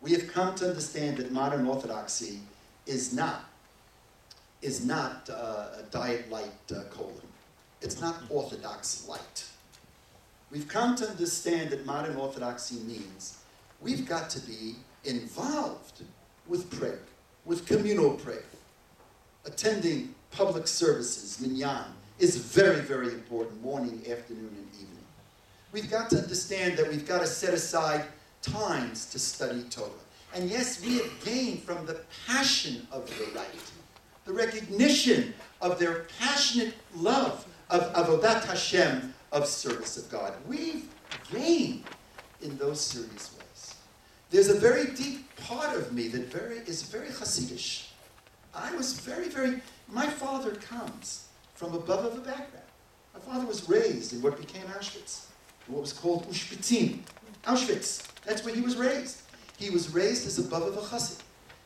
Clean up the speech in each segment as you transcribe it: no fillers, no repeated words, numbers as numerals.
We have come to understand that modern Orthodoxy is not a diet light cola. It's not Orthodox light. We've come to understand that modern Orthodoxy means we've got to be involved with prayer, with communal prayer. Attending public services, minyan, is very, very important, morning, afternoon, and evening. We've got to understand that we've got to set aside times to study Torah. And yes, we have gained from the passion of the right, the recognition of their passionate love of Avodat Hashem, of service of God. We've gained in those serious ways. There's a very deep part of me that is very Hasidish. I was my father comes from above of a background. My father was raised in what became Auschwitz, what was called Auschwitz. That's where he was raised. He was raised as a above of a Chassid.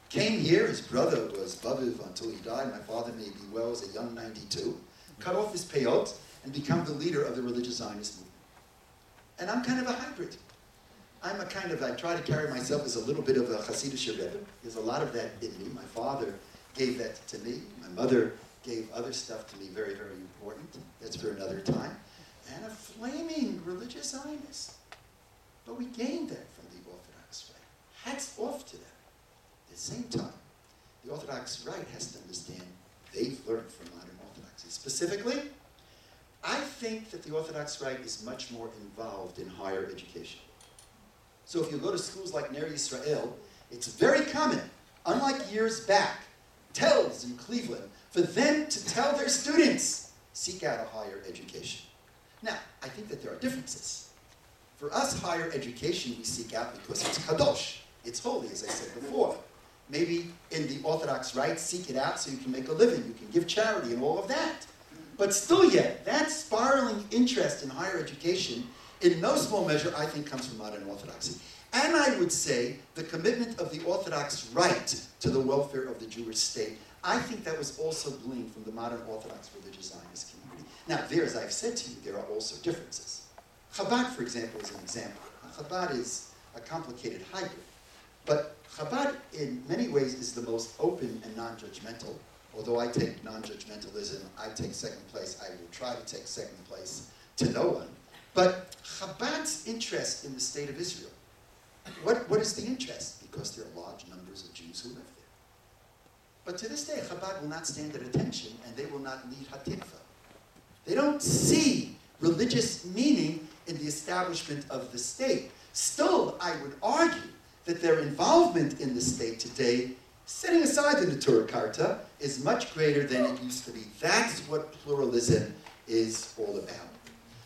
Came here, his brother was Babiv until he died. My father may be well as a young 92. Cut off his peyot and become the leader of the religious Zionist movement. And I'm kind of a hybrid. I try to carry myself as a little bit of a Hasidic Rebbe. There's a lot of that in me. My father gave that to me. My mother gave other stuff to me, very, very important. That's for another time. And a flaming religious Zionist. But we gained that from the Orthodox right. Hats off to them. At the same time, the Orthodox right has to understand they've learned from modern Orthodoxy. Specifically, I think that the Orthodox right is much more involved in higher education. So if you go to schools like Ner Yisrael, it's very common, unlike years back, Tells in Cleveland, for them to tell their students, seek out a higher education. Now, I think that there are differences. For us, higher education we seek out because it's kadosh. It's holy, as I said before. Maybe in the Orthodox right, seek it out so you can make a living, you can give charity and all of that. But still yet, that spiraling interest in higher education, in no small measure, I think comes from modern Orthodoxy. And I would say the commitment of the Orthodox right to the welfare of the Jewish state, I think that was also gleaned from the modern Orthodox religious Zionist community. Now, there, as I've said to you, there are also differences. Chabad, for example, is an example. Chabad is a complicated hybrid. But Chabad, in many ways, is the most open and non-judgmental. Although I take non-judgmentalism, I take second place. I will try to take second place to no one. But Chabad's interest in the state of Israel, what is the interest? Because there are large numbers of Jews who live there. But to this day, Chabad will not stand at attention, and they will not lead Hatikva. They don't see religious meaning in the establishment of the state. Still, I would argue that their involvement in the state today, setting aside the Neturah Karta, is much greater than it used to be. That's what pluralism is all about.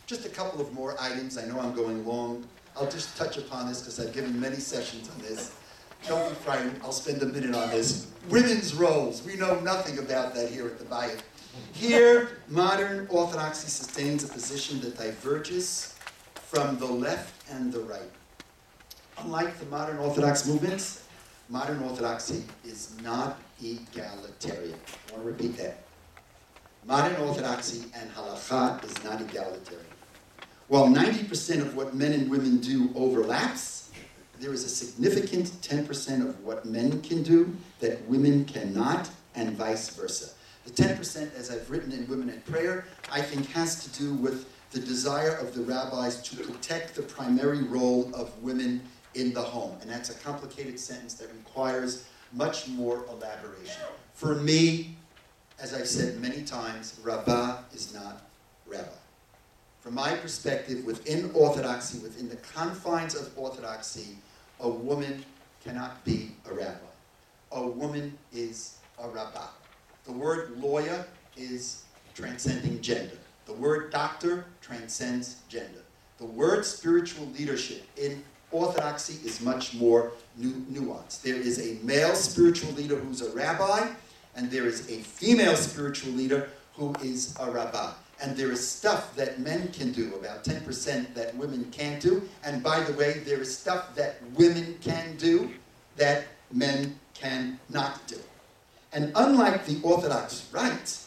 Just a couple of more items. I know I'm going long. I'll just touch upon this because I've given many sessions on this. Don't be frightened. I'll spend a minute on this. Women's roles. We know nothing about that here at the Bayit. Here, modern Orthodoxy sustains a position that diverges from the left and the right. Unlike the modern Orthodox movements, modern Orthodoxy is not egalitarian. I want to repeat that. Modern Orthodoxy and Halakha is not egalitarian. While 90% of what men and women do overlaps, there is a significant 10% of what men can do that women cannot, and vice versa. The 10%, as I've written in Women in Prayer, I think has to do with the desire of the rabbis to protect the primary role of women in the home. And that's a complicated sentence that requires much more elaboration. For me, as I've said many times, rabbah is not rabbi. From my perspective, within Orthodoxy, within the confines of Orthodoxy, a woman cannot be a rabbi. A woman is a rabbah. The word lawyer is transcending gender. The word doctor transcends gender. The word spiritual leadership in Orthodoxy is much more nuanced. There is a male spiritual leader who's a rabbi, and there is a female spiritual leader who is a rabbah. And there is stuff that men can do, about 10% that women can't do. And by the way, there is stuff that women can do that men cannot do. And unlike the Orthodox right,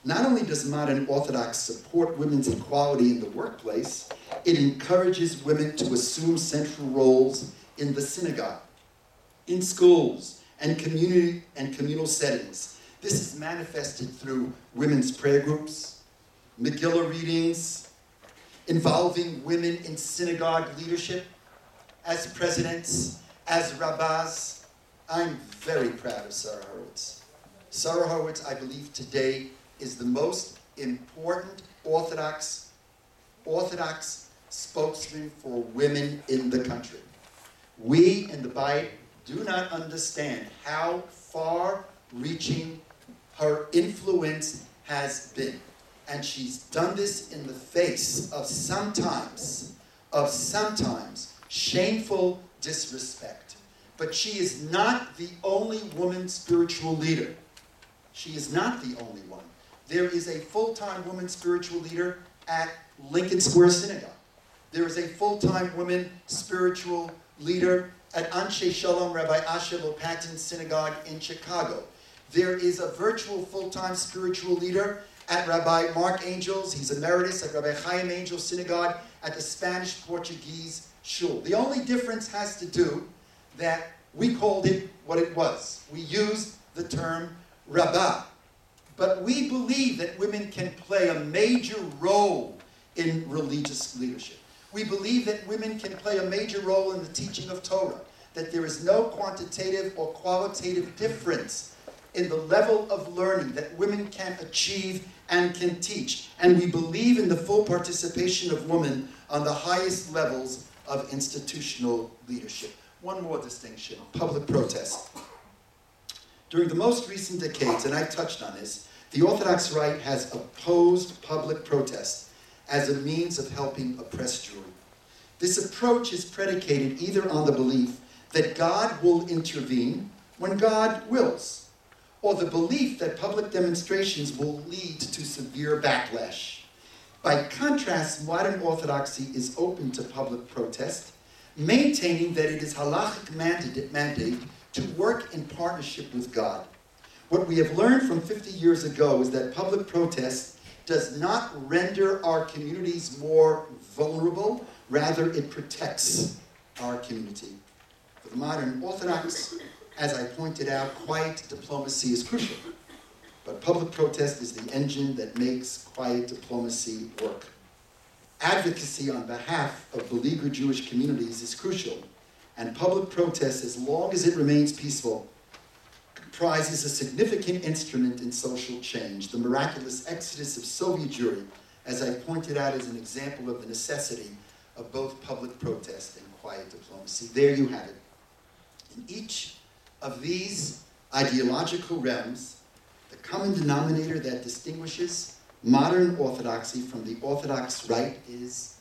not only does modern Orthodox support women's equality in the workplace, it encourages women to assume central roles in the synagogue, in schools and community and communal settings. This is manifested through women's prayer groups, Megillah readings, involving women in synagogue leadership, as presidents, as rabbis. I'm very proud of Sarah Horowitz. Sarah Horowitz, I believe today, is the most important Orthodox spokesman for women in the country. We in the Bible do not understand how far-reaching her influence has been. And she's done this in the face of sometimes shameful disrespect. But she is not the only woman spiritual leader. She is not the only one. There is a full-time woman spiritual leader at Lincoln Square Synagogue. There is a full-time woman spiritual leader at Anshe Shalom Rabbi Asher Lopatin's synagogue in Chicago. There is a virtual full-time spiritual leader at Rabbi Mark Angel's, he's emeritus at Rabbi Chaim Angel's synagogue at the Spanish-Portuguese shul. The only difference has to do that we called it what it was. We used the term rabbah. But we believe that women can play a major role in religious leadership. We believe that women can play a major role in the teaching of Torah, that there is no quantitative or qualitative difference in the level of learning that women can achieve and can teach. And we believe in the full participation of women on the highest levels of institutional leadership. One more distinction, public protest. During the most recent decades, and I've touched on this, the Orthodox right has opposed public protest as a means of helping oppressed Jewry. This approach is predicated either on the belief that God will intervene when God wills, or the belief that public demonstrations will lead to severe backlash. By contrast, modern Orthodoxy is open to public protest, maintaining that it is halachic mandate to work in partnership with God. What we have learned from 50 years ago is that public protest does not render our communities more vulnerable, rather it protects our community. For the modern Orthodox, as I pointed out, quiet diplomacy is crucial. But public protest is the engine that makes quiet diplomacy work. Advocacy on behalf of beleaguered Jewish communities is crucial. And public protest, as long as it remains peaceful, comprises a significant instrument in social change. The miraculous exodus of Soviet Jewry, as I pointed out, is an example of the necessity of both public protest and quiet diplomacy. There you have it. In each of these ideological realms, the common denominator that distinguishes modern Orthodoxy from the Orthodox right is,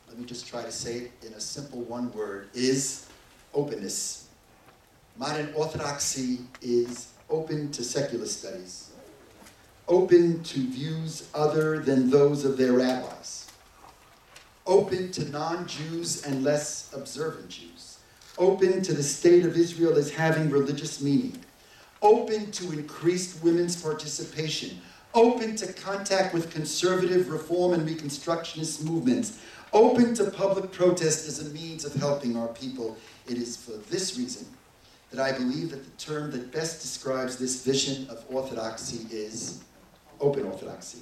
let me just try to say it in a simple one word, is openness. Modern Orthodoxy is open to secular studies, open to views other than those of their rabbis, open to non-Jews and less observant Jews, open to the state of Israel as having religious meaning, open to increased women's participation, open to contact with conservative reform and reconstructionist movements, open to public protest as a means of helping our people. It is for this reason that I believe that the term that best describes this vision of orthodoxy is open orthodoxy.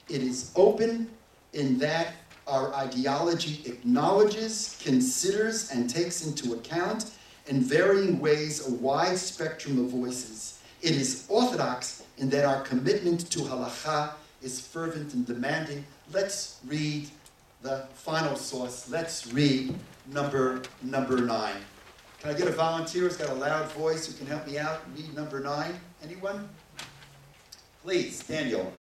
It is open in that our ideology acknowledges, considers, and takes into account in varying ways a wide spectrum of voices. It is orthodox in that our commitment to halakha is fervent and demanding. Let's read the final source. Let's read number 9. Can I get a volunteer who's got a loud voice who can help me out? Read number 9. Anyone? Please, Daniel.